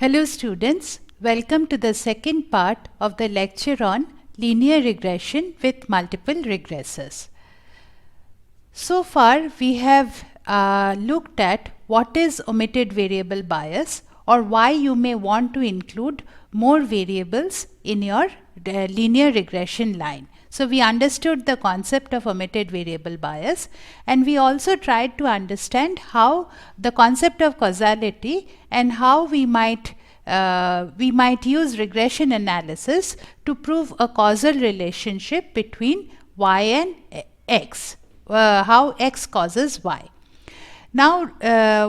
Hello students, welcome to the second part of the lecture on linear regression with multiple regressors. So far we have looked at what is omitted variable bias or why you may want to include more variables in your linear regression line. So we understood the concept of omitted variable bias, and we also tried to understand how the concept of causality and how we might use regression analysis to prove a causal relationship between y and x, how x causes y. Now,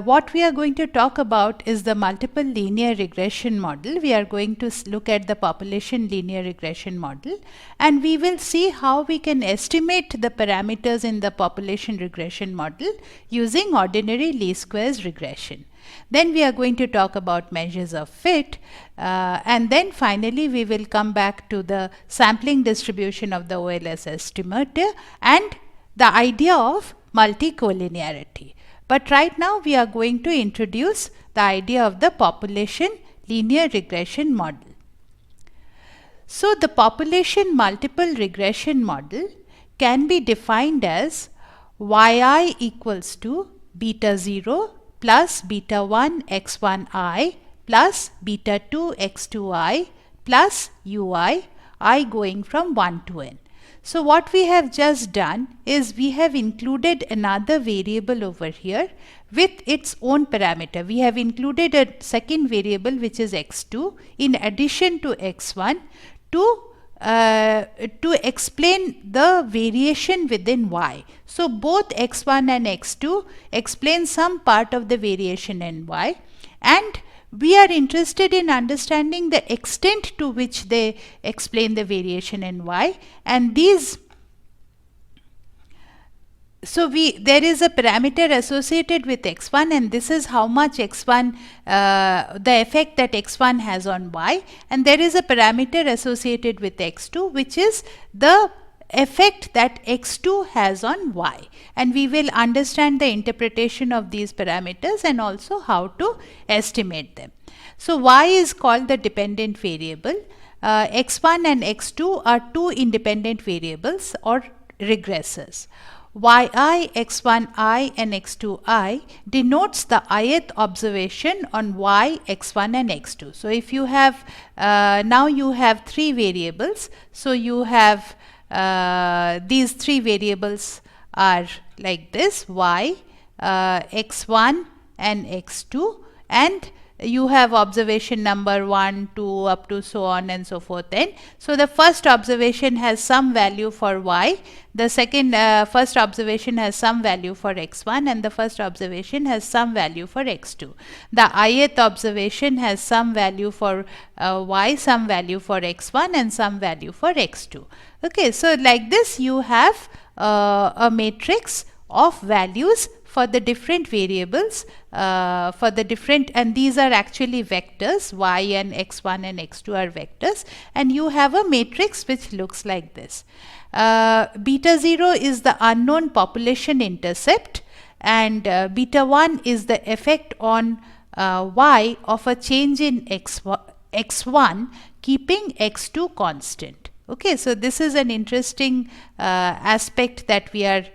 what we are going to talk about is the multiple linear regression model. We are going to look at the population linear regression model, and we will see how we can estimate the parameters in the population regression model using ordinary least squares regression. Then we are going to talk about measures of fit, and then finally we will come back to the sampling distribution of the OLS estimator and the idea of multi-collinearity. But right now we are going to introduce the idea of the population linear regression model. So the population multiple regression model can be defined as yi equals to beta 0 plus beta 1 x1I plus beta 2 x2I plus ui, I going from 1 to n. So what we have just done is we have included another variable over here with its own parameter. We have included a second variable which is x2 in addition to x1 to explain the variation within y. So both x1 and x2 explain some part of the variation in y, and we are interested in understanding the extent to which they explain the variation in y, and these, so there is a parameter associated with x1, and this is how much x1, the effect that x1 has on y, and there is a parameter associated with x2 which is the effect that x2 has on y, and we will understand the interpretation of these parameters and also how to estimate them. So y is called the dependent variable. X1 and x2 are two independent variables or regressors. Yi, x1I and x2I denotes the ith observation on y, x1 and x2. So if you have, now you have three variables, so you have these three variables are like this, y, x1 and x2, and you have observation number 1, 2 up to so on and so forth n. So the first observation has some value for y, the second first observation has some value for x1, and the first observation has some value for x2. The ith observation has some value for y, some value for x1 and some value for x2. Okay, so like this you have a matrix of values for the different variables, for the different, and these are actually vectors, y and x1 and x2 are vectors, and you have a matrix which looks like this. Beta 0 is the unknown population intercept, and beta 1 is the effect on y of a change in x1 keeping x2 constant. Okay, so this is an interesting aspect that we are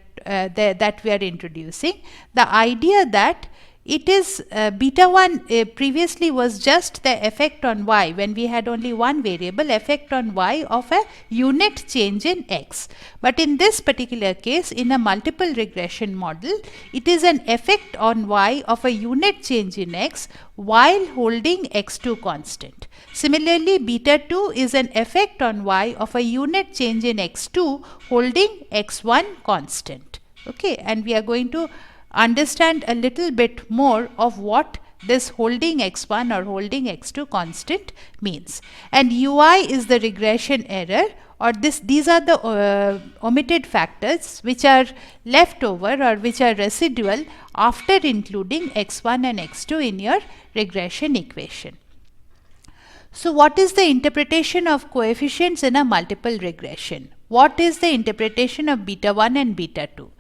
introducing. The idea that it is beta 1 previously was just the effect on y when we had only one variable, effect on y of a unit change in x. But in this particular case, in a multiple regression model, it is an effect on y of a unit change in x while holding x2 constant. Similarly, beta 2 is an effect on y of a unit change in x2 holding x1 constant. Okay, and we are going to understand a little bit more of what this holding x1 or holding x2 constant means. And ui is the regression error, or these are the omitted factors which are left over or which are residual after including x1 and x2 in your regression equation. So what is the interpretation of coefficients in a multiple regression? What is the interpretation of beta 1 and beta 2?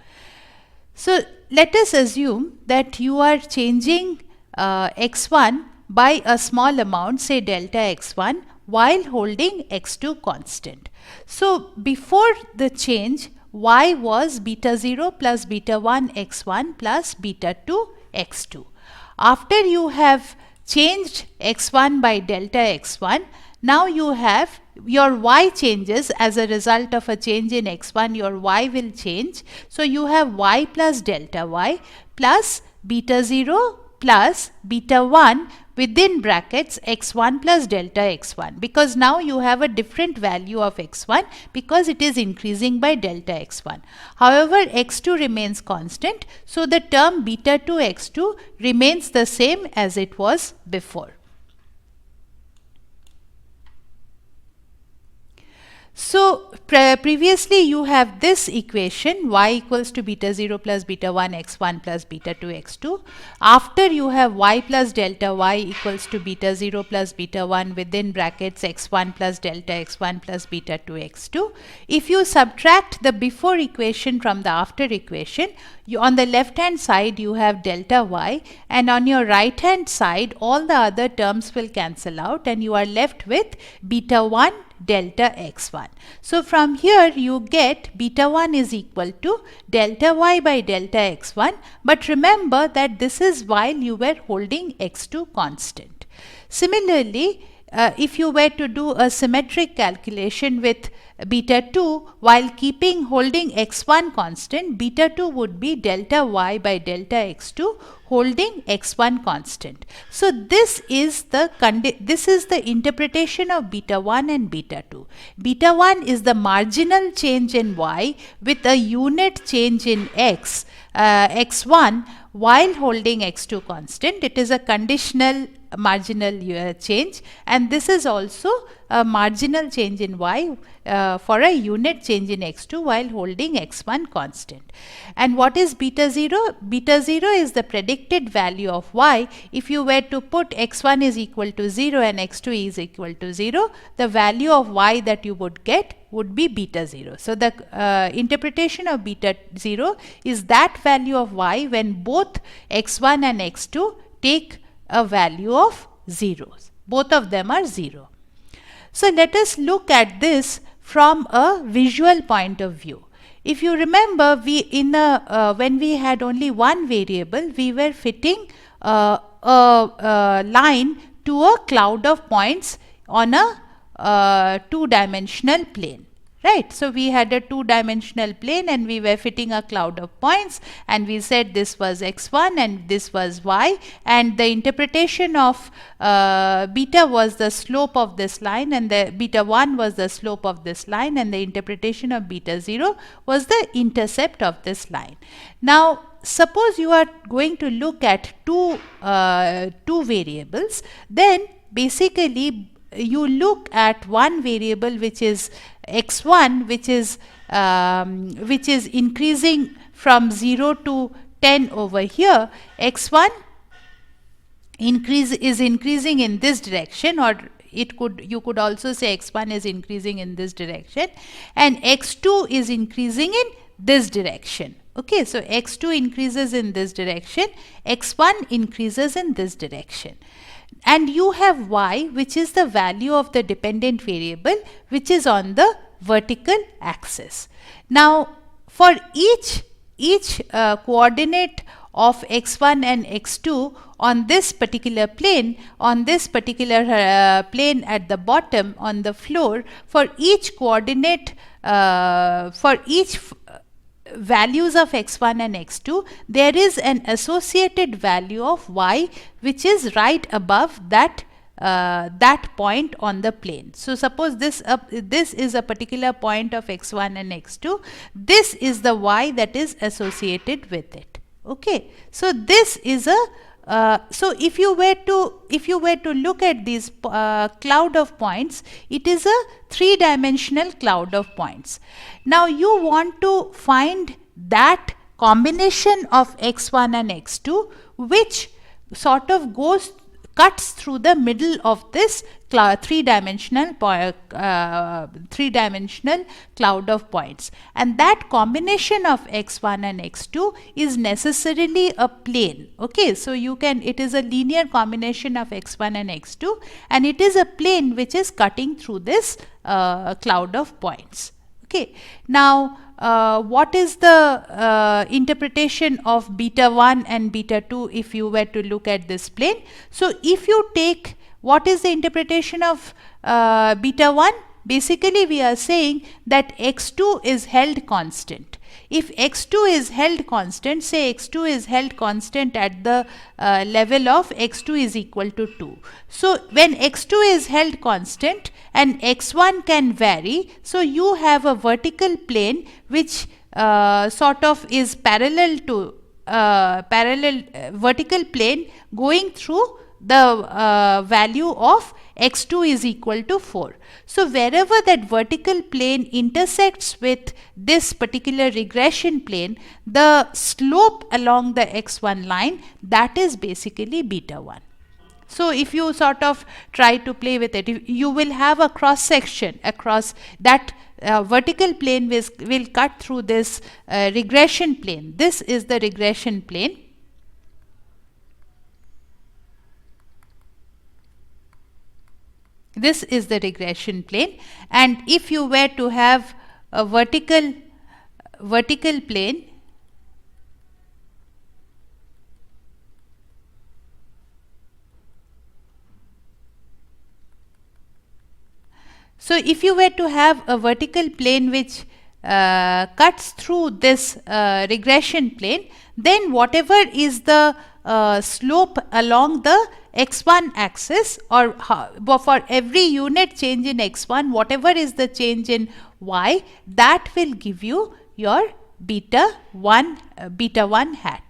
So let us assume that you are changing x1 by a small amount, say delta x1, while holding x2 constant. So before the change, y was beta 0 plus beta 1 x1 plus beta 2 x2. After you have changed x1 by delta x1, now you have your y changes as a result of a change in x1, your y will change. So you have y plus delta y plus beta 0 plus beta 1 within brackets x1 plus delta x1, because now you have a different value of x1 because it is increasing by delta x1. However, x2 remains constant, so the term beta 2 x2 remains the same as it was before. So previously you have this equation, y equals to beta 0 plus beta 1 x1 plus beta 2 x2. After you have y plus delta y equals to beta 0 plus beta 1 within brackets x1 plus delta x1 plus beta 2 x2. If you subtract the before equation from the after equation, on the left hand side you have delta y, and on your right hand side all the other terms will cancel out and you are left with beta 1 delta x1. So from here you get beta 1 is equal to delta y by delta x1, but remember that this is while you were holding x2 constant. Similarly, if you were to do a symmetric calculation with beta 2 while holding x1 constant, beta 2 would be delta y by delta x2 holding x1 constant. So this is the interpretation of beta 1 and beta 2. Beta 1 is the marginal change in y with a unit change in x1 while holding x2 constant. It is a conditional marginal change, and this is also a marginal change in y for a unit change in x2 while holding x1 constant. And what is beta 0? Beta 0 is the predicted value of y. If you were to put x1 is equal to 0 and x2 is equal to 0, the value of y that you would get would be beta 0. So the interpretation of beta 0 is that value of y when both x1 and x2 take a value of zeros. Both of them are 0. So let us look at this from a visual point of view. If you remember, when we had only one variable, we were fitting a line to a cloud of points on a two-dimensional plane. Right. So we had a two-dimensional plane and we were fitting a cloud of points, and we said this was x1 and this was y, and the interpretation of beta was the slope of this line and the beta 1 was the slope of this line, and the interpretation of beta 0 was the intercept of this line. Now suppose you are going to look at two variables, then basically you look at one variable which is x1, which is increasing from 0 to 10 over here. X1 is increasing in this direction, or you could also say x1 is increasing in this direction, and x2 is increasing in this direction. Okay, so x2 increases in this direction, x1 increases in this direction. And you have y, which is the value of the dependent variable, which is on the vertical axis. Now for each coordinate of x1 and x2 on this particular plane, plane at the bottom on the floor, for each coordinate, for each values of x1 and x2, there is an associated value of y which is right above that point on the plane. So suppose this is a particular point of x1 and x2. This is the y that is associated with it. Okay, so this is a so if you were to look at this cloud of points, it is a three-dimensional cloud of points. Now you want to find that combination of x1 and x2 which sort of cuts through the middle of this three-dimensional cloud of points, and that combination of x1 and x2 is necessarily a plane. Okay, so it is a linear combination of x1 and x2, and it is a plane which is cutting through this cloud of points. Okay, now what is the interpretation of beta 1 and beta 2 if you were to look at this plane? So if you take, what is the interpretation of beta 1? Basically we are saying that x2 is held constant. If x2 is held constant, say x2 is held constant at the level of x2 is equal to 2. So when x2 is held constant and x1 can vary, so you have a vertical plane which sort of is parallel to vertical plane going through the value of x2 is equal to 4. So wherever that vertical plane intersects with this particular regression plane, the slope along the x1 line, that is basically beta 1. So if you sort of try to play with it, you will have a cross section across that vertical plane will cut through this regression plane. This is the regression plane. This is the regression plane, and if you were to have a vertical plane, so if you were to have a vertical plane which cuts through this regression plane, then whatever is the slope along the x1 axis, or for every unit change in x1, whatever is the change in y, that will give you your beta 1 hat.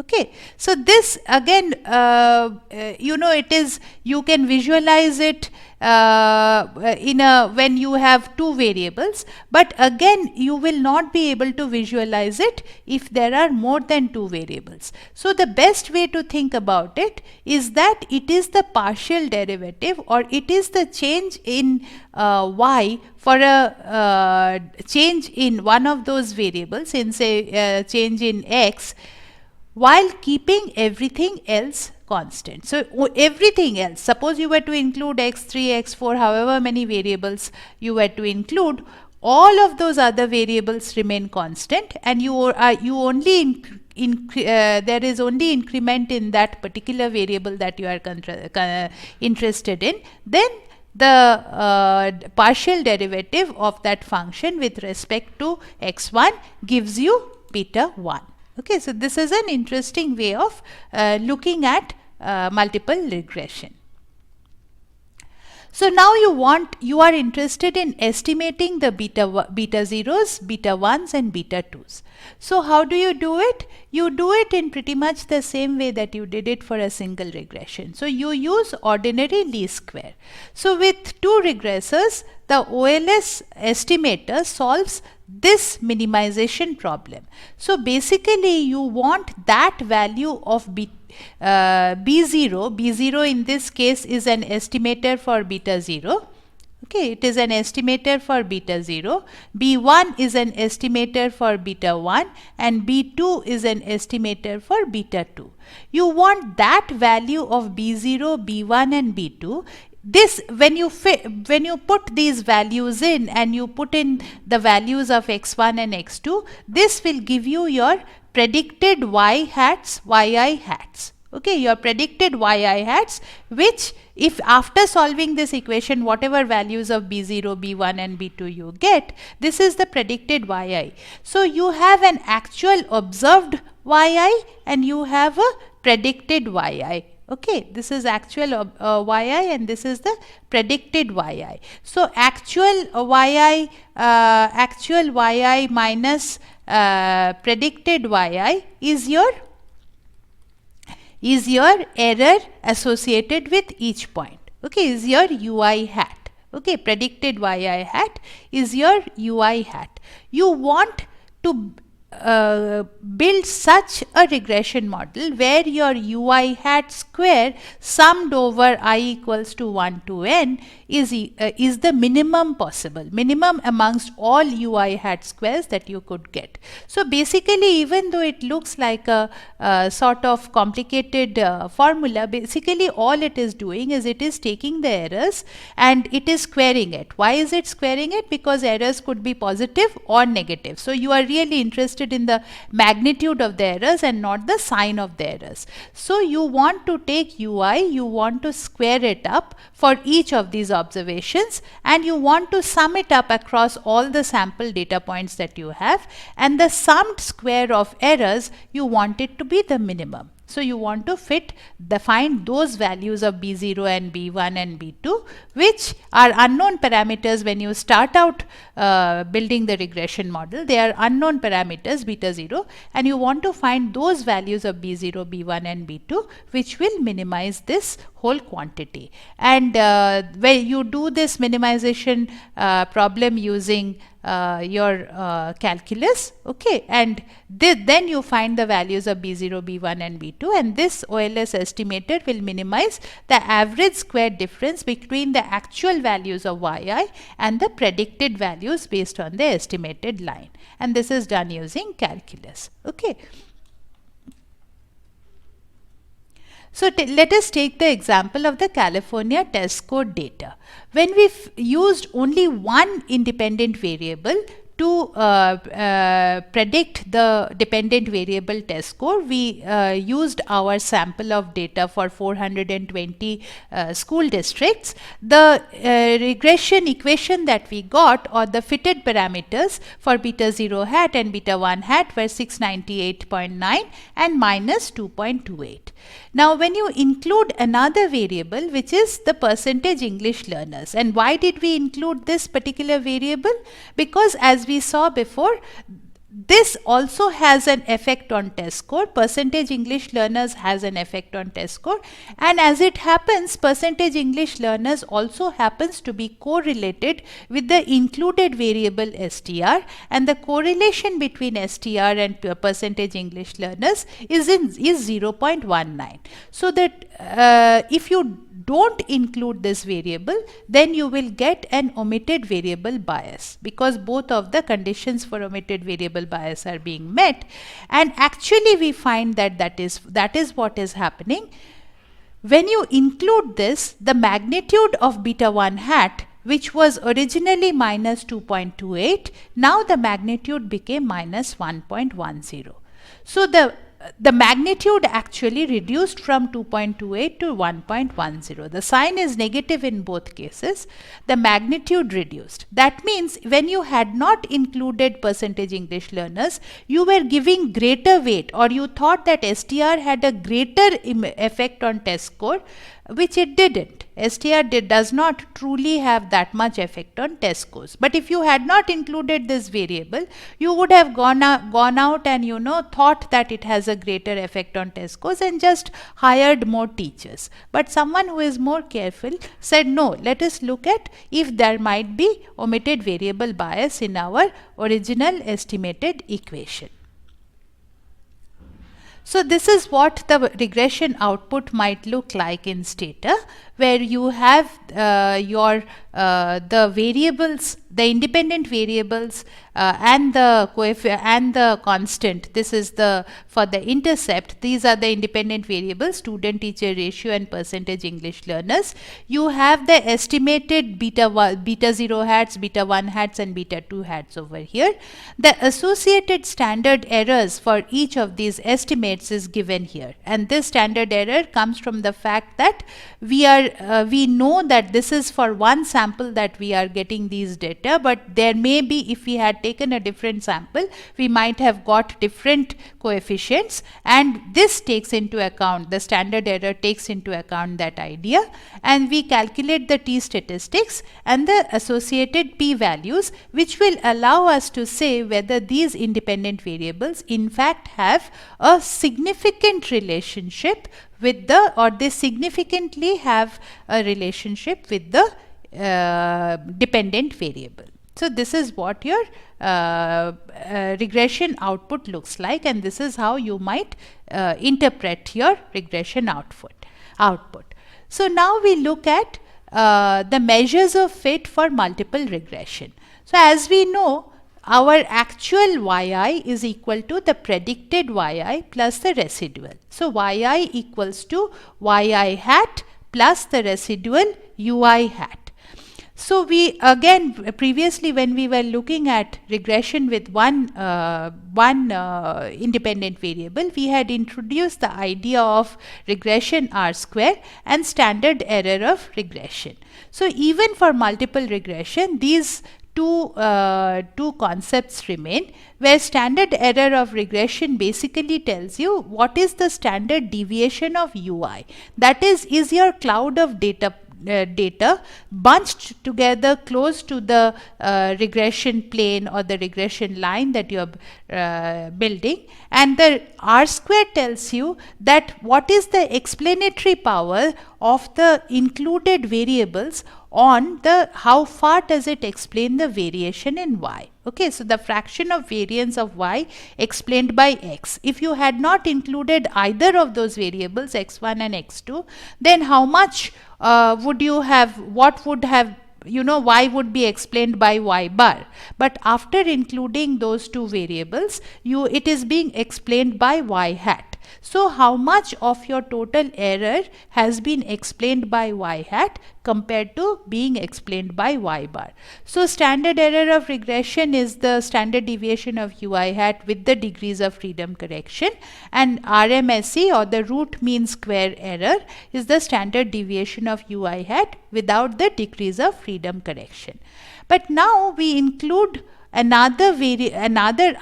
Okay, so this again, it is, you can visualize it when you have two variables, but again you will not be able to visualize it if there are more than two variables. So the best way to think about it is that it is the partial derivative, or it is the change in y for a change in one of those variables, in say change in x, while keeping everything else constant. So everything else, suppose you were to include x3, x4, however many variables you were to include, all of those other variables remain constant, and there is only increment in that particular variable that you are interested in. Then the partial derivative of that function with respect to x1 gives you beta 1. Okay, so this is an interesting way of looking at multiple regression. So now you are interested in estimating the beta zeros, beta 1s and beta 2s. So how do you do it? You do it in pretty much the same way that you did it for a single regression. So you use ordinary least square. So with two regressors, the OLS estimator solves this minimization problem. So basically you want that value of B0 in this case is an estimator for beta 0. Okay, it is an estimator for beta 0. B1 is an estimator for beta 1, and B2 is an estimator for beta 2. You want that value of B0, B1 and B2. This, when you put these values in and you put in the values of x1 and x2, this will give you your predicted yi hats. Okay, your predicted yi hats, which if after solving this equation, whatever values of B0, B1 and B2 you get, this is the predicted yi. So you have an actual observed yi and you have a predicted yi. Okay, this is actual yi and this is the predicted yi. So actual yi minus predicted yi is your error associated with each point. Okay, is your ui hat. Okay, predicted yi hat is your ui hat. You want to build such a regression model where your ui hat square summed over I equals to 1 to n is the minimum possible, minimum amongst all ui hat squares that you could get. So basically, even though it looks like a sort of complicated formula, basically all it is doing is it is taking the errors and it is squaring it. Why is it squaring it? Because errors could be positive or negative. So you are really interested in the magnitude of the errors and not the sign of the errors. So you want to take ui, you want to square it up for each of these observations, and you want to sum it up across all the sample data points that you have, and the summed square of errors you want it to be the minimum. So you want to find those values of B0 and B1 and B2, which are unknown parameters when you start out building the regression model. They are unknown parameters, beta 0, and you want to find those values of B0, B1 and B2, which will minimize this whole quantity. And when you do this minimization problem using your calculus, okay, and then you find the values of B0, B1 and B2, and this OLS estimator will minimize the average square difference between the actual values of yi and the predicted values based on the estimated line, and this is done using calculus. Okay. So let us take the example of the California test score data. When we used only one independent variable to predict the dependent variable test score, we used our sample of data for 420 school districts. The regression equation that we got, or the fitted parameters for beta 0 hat and beta 1 hat, were 698.9 and minus 2.28. Now, when you include another variable, which is the percentage English learners, and why did we include this particular variable? Because as we saw before, this also has an effect on test score. Percentage English learners has an effect on test score, and as it happens, percentage English learners also happens to be correlated with the included variable str, and the correlation between str and percentage English learners is 0.19. So that if you don't include this variable, then you will get an omitted variable bias, because both of the conditions for omitted variable bias are being met, and actually we find that that is what is happening. When you include this, the magnitude of beta 1 hat, which was originally minus 2.28, now the magnitude became minus 1.10. So the magnitude actually reduced from 2.28 to 1.10. The sign is negative in both cases. The magnitude reduced. That means when you had not included percentage English learners, you were giving greater weight, or you thought that STR had a greater effect on test score, which it didn't. STR does not truly have that much effect on test scores. But if you had not included this variable, you would have gone out and thought that it has a greater effect on test scores and just hired more teachers. But someone who is more careful said, no, let us look at if there might be omitted variable bias in our original estimated equation. So this is what the regression output might look like in Stata, where you have the variables, the independent variables and the constant. This is for the intercept. These are the independent variables: student-teacher ratio and percentage English learners. You have the estimated beta 0 hats, beta 1 hats and beta 2 hats over here. The associated standard errors for each of these estimates is given here, and this standard error comes from the fact that we know that this is for one sample that we are getting these data, but there may be, if we had taken a different sample, we might have got different coefficients, and this takes into account, the standard error takes into account that idea, and we calculate the t statistics and the associated p values, which will allow us to say whether these independent variables in fact have a significant relationship with they significantly have a relationship with the dependent variable. So this is what your regression output looks like, and this is how you might interpret your regression output. So now we look at the measures of fit for multiple regression. So as we know, our actual yi is equal to the predicted yi plus the residual. So yi equals to yi hat plus the residual ui hat. So we again previously, when we were looking at regression with one independent variable, we had introduced the idea of regression R square and standard error of regression. So even for multiple regression, these two concepts remain, where standard error of regression basically tells you what is the standard deviation of ui. That is your cloud of data bunched together close to the regression plane or the regression line that you are building, and the R square tells you that what is the explanatory power of the included variables on the how far does it explain the variation in y. Okay, so the fraction of variance of y explained by x. If you had not included either of those variables, x1 and x2, then how much would you have, what would have, y would be explained by y bar. But after including those two variables, it is being explained by y hat. So how much of your total error has been explained by y hat compared to being explained by y bar. So standard error of regression is the standard deviation of ui hat with the degrees of freedom correction, and Rmse, or the root mean square error, is the standard deviation of ui hat without the degrees of freedom correction. But now we include another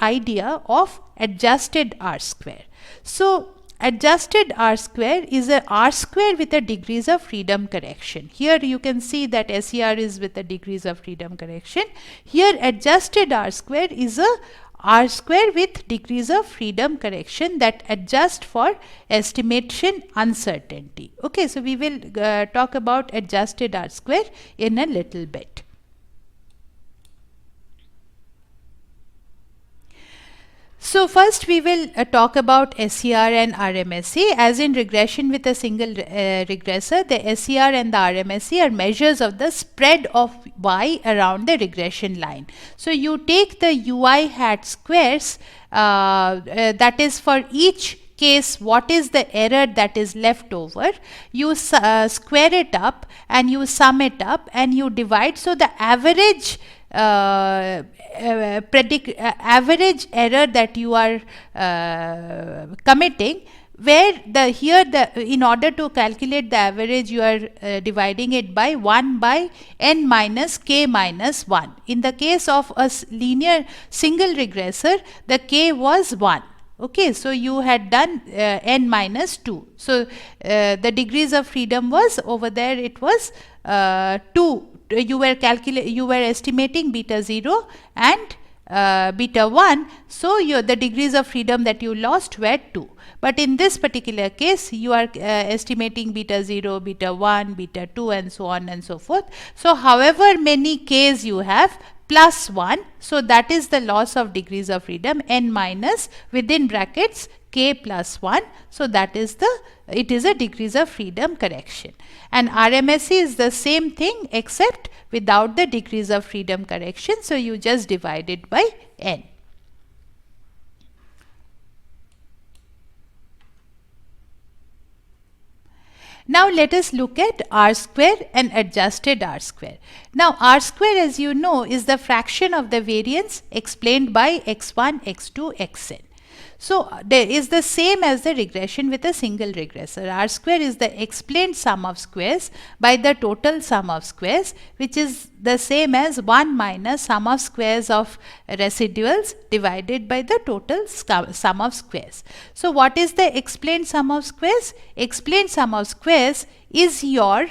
idea of adjusted R square. So adjusted R square is a R square with a degrees of freedom correction. Here you can see that SER is with the degrees of freedom correction. Here adjusted R square is a R square with degrees of freedom correction that adjust for estimation uncertainty. Okay, so we will talk about adjusted R square in a little bit. So first we will talk about SER and Rmse. As in regression with a single regressor, the SER and the Rmse are measures of the spread of y around the regression line. So you take the ui hat squares, that is for each case what is the error that is left over, you square it up and you sum it up and you divide. So the average average error that you are committing, where in order to calculate the average, you are dividing it by 1 by n minus k minus 1. In the case of a linear single regressor, the k was 1. Okay, so you had done n minus 2. So the degrees of freedom was over there, it was 2. You were estimating beta 0 and beta 1. So the degrees of freedom that you lost were 2. But in this particular case, you are estimating beta 0, beta 1, beta 2 and so on and so forth. So however many k's you have, plus 1, so that is the loss of degrees of freedom, n minus within brackets k plus 1. So that is it is a degrees of freedom correction. And Rmse is the same thing except without the degrees of freedom correction. So you just divide it by n. Now let us look at R square and adjusted R square. Now R square, as you know, is the fraction of the variance explained by x1, x2, xn. So there is the same as the regression with a single regressor. R square is the explained sum of squares by the total sum of squares, which is the same as 1 minus sum of squares of residuals divided by the total sum of squares. So what is the explained sum of squares? Explained sum of squares is your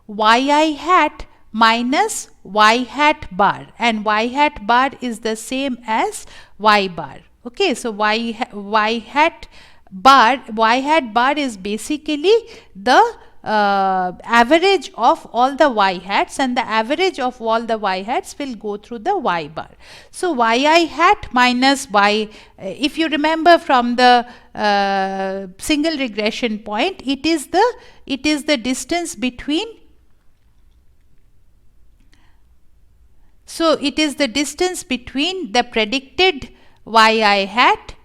yi hat minus y hat bar, and y hat bar is the same as y bar. Okay, so y hat bar is basically the average of all the y hats, and the average of all the y hats will go through the y bar. So yi hat minus y, if you remember from the single regression point, it is the distance between, so it is the distance between the predicted yi hat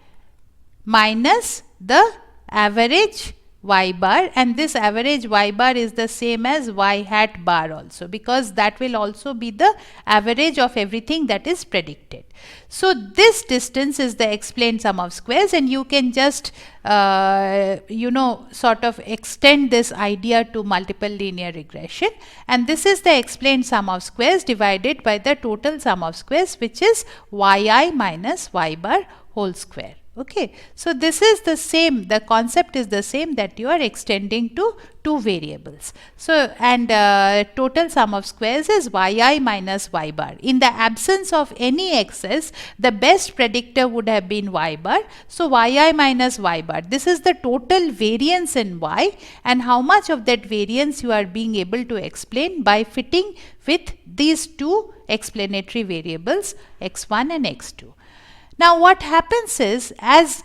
minus the average y bar, and this average y bar is the same as y hat bar also, because that will also be the average of everything that is predicted. So this distance is the explained sum of squares, and you can just sort of extend this idea to multiple linear regression, and this is the explained sum of squares divided by the total sum of squares, which is yi minus y bar whole square. Okay, so this is the same, the concept is the same, that you are extending to two variables. So, and total sum of squares is yi minus y bar. In the absence of any excess, the best predictor would have been y bar. So yi minus y bar, this is the total variance in y, and how much of that variance you are being able to explain by fitting with these two explanatory variables x1 and x2. Now what happens is, as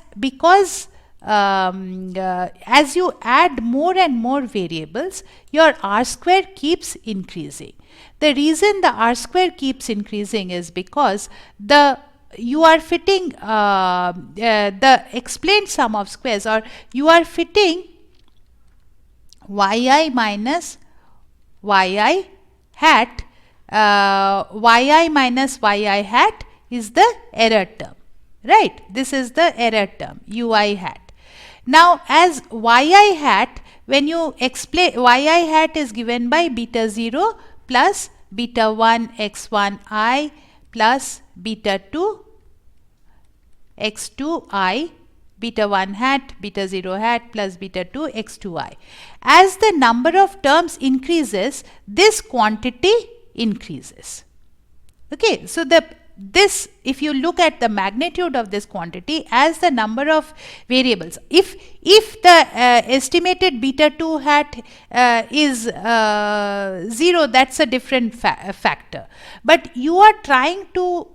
you add more and more variables, your r square keeps increasing. The reason the r square keeps increasing is because you are fitting the explained sum of squares, or you are fitting yi minus yi hat, yi minus yi hat is the error term. Right, this is the error term, ui hat. Now as yi hat, when you explain, yi hat is given by beta 0 plus beta 1 x1 I plus beta 2 x2 I, beta 1 hat, beta 0 hat plus beta 2 x2 I. As the number of terms increases, this quantity increases. Okay, so this, if you look at the magnitude of this quantity as the number of variables, if the estimated beta 2 hat is 0, that's a different factor, but you are trying to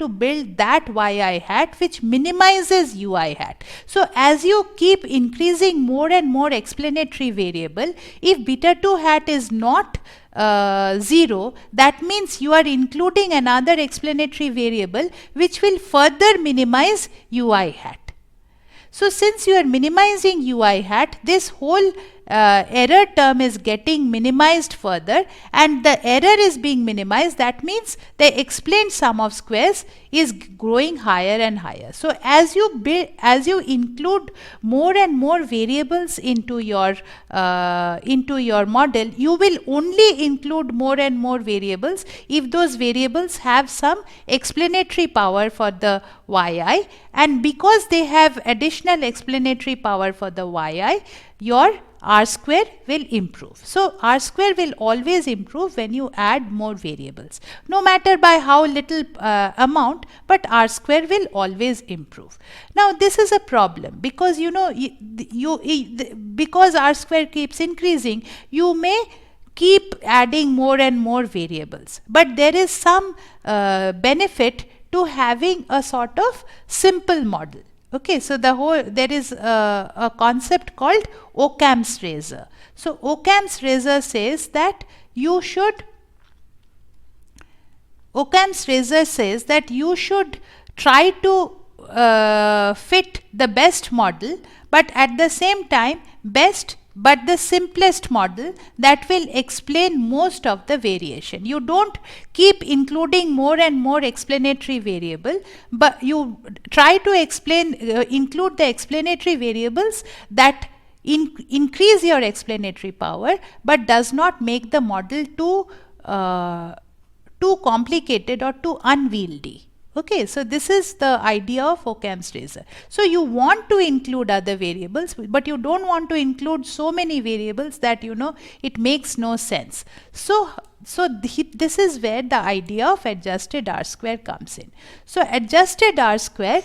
build that yi hat which minimizes ui hat. So as you keep increasing more and more explanatory variable, if beta 2 hat is not 0, that means you are including another explanatory variable which will further minimize ui hat. So since you are minimizing ui hat, this whole error term is getting minimized further, and the error is being minimized. That means the explained sum of squares is growing higher and higher. So as you include more and more variables into your model, you will only include more and more variables if those variables have some explanatory power for the yi, and because they have additional explanatory power for the yi, your r square will improve. So r square will always improve when you add more variables, no matter by how little amount, but r square will always improve. Now this is a problem, because because r square keeps increasing, you may keep adding more and more variables, but there is some benefit to having a sort of simple model. Okay, so there is a concept called Ocam's razor. So Ocam's razor says that you should try to fit the best model, but at the same time but the simplest model that will explain most of the variation. You don't keep including more and more explanatory variable, but you try to include the explanatory variables that increase your explanatory power, but does not make the model too complicated or too unwieldy. Okay, so this is the idea of Ocam's razor. So you want to include other variables, but you don't want to include so many variables that it makes no sense. So this is where the idea of adjusted r square comes in. So adjusted r square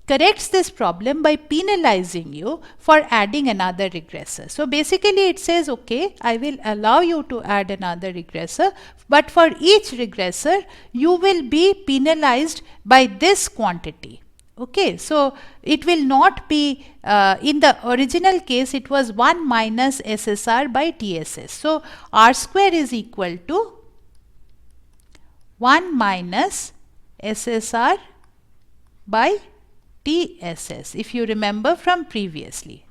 corrects this problem by penalizing you for adding another regressor. So basically it says, okay, I will allow you to add another regressor, but for each regressor you will be penalized by this quantity. Okay, so it will not be, in the original case it was 1 minus SSR by TSS. So R square is equal to 1 minus SSR by TSS, if you remember from previously.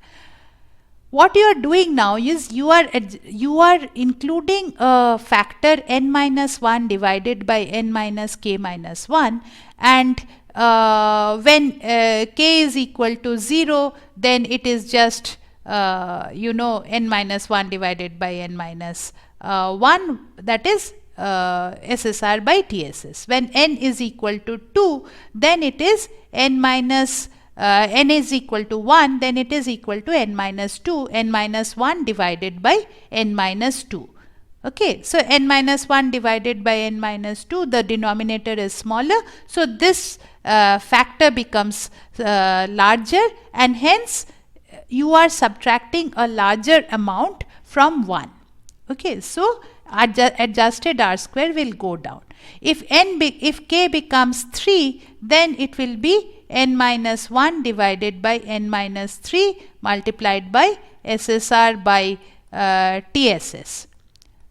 What you are doing now is you are including a factor n minus 1 divided by n minus k minus 1, and when k is equal to 0, then it is just n minus 1 divided by n minus 1, that is SSR by TSS. When n is equal to 2, then it is n minus n is equal to 1, then it is equal to n minus 2, n minus 1 divided by n minus 2. Okay, so n minus 1 divided by n minus 2, the denominator is smaller, so this factor becomes larger, and hence you are subtracting a larger amount from 1. Okay, so adjusted R square will go down. If k becomes 3, then it will be n minus 1 divided by n minus 3 multiplied by SSR by TSS.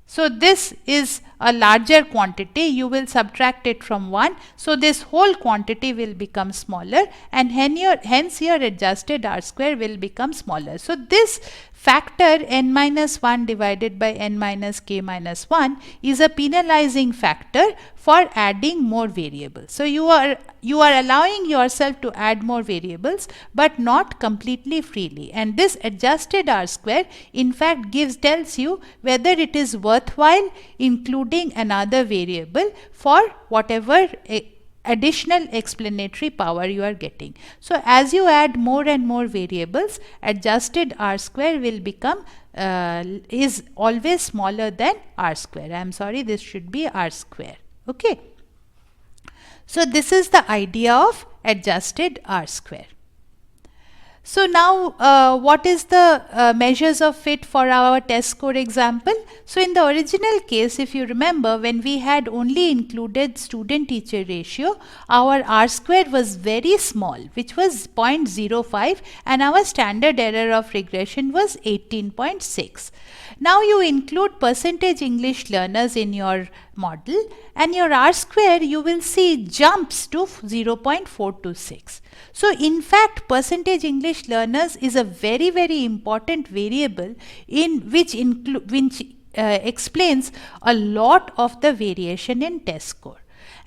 So this is a larger quantity, you will subtract it from 1, so this whole quantity will become smaller, and hence your adjusted R square will become smaller. So this factor n minus 1 divided by n minus k minus 1 is a penalizing factor for adding more variables. So you are allowing yourself to add more variables, but not completely freely, and this adjusted R square in fact tells you whether it is worthwhile including another variable for whatever additional explanatory power you are getting. So as you add more and more variables, adjusted R square will become is always smaller than R square. I am sorry, this should be R square. Okay, so this is the idea of adjusted R square. So now what is the measures of fit for our test score example? So in the original case, if you remember, when we had only included student teacher ratio, our R square was very small, which was 0.05, and our standard error of regression was 18.6. Now you include percentage English learners in your model, and your R square you will see jumps to 0.426. So in fact, percentage English learners is a very, very important variable in which explains a lot of the variation in test score.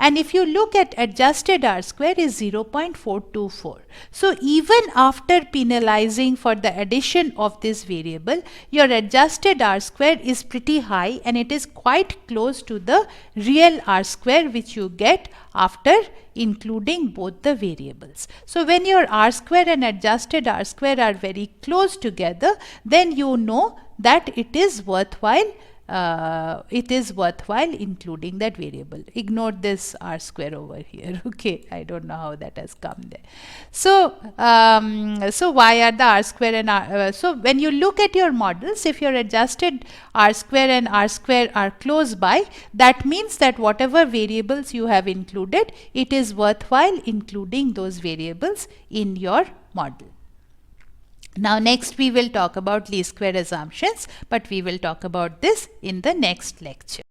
And if you look at adjusted R square is 0.424. So even after penalizing for the addition of this variable, your adjusted R square is pretty high, and it is quite close to the real R square which you get after including both the variables. So when your R square and adjusted R square are very close together, then you know that it is worthwhile including that variable. Ignore this R square over here. Okay, I don't know how that has come there. So so why are the R square and so when you look at your models, if your adjusted R square and R square are close by, that means that whatever variables you have included, it is worthwhile including those variables in your model. Now next we will talk about least square assumptions, but we will talk about this in the next lecture.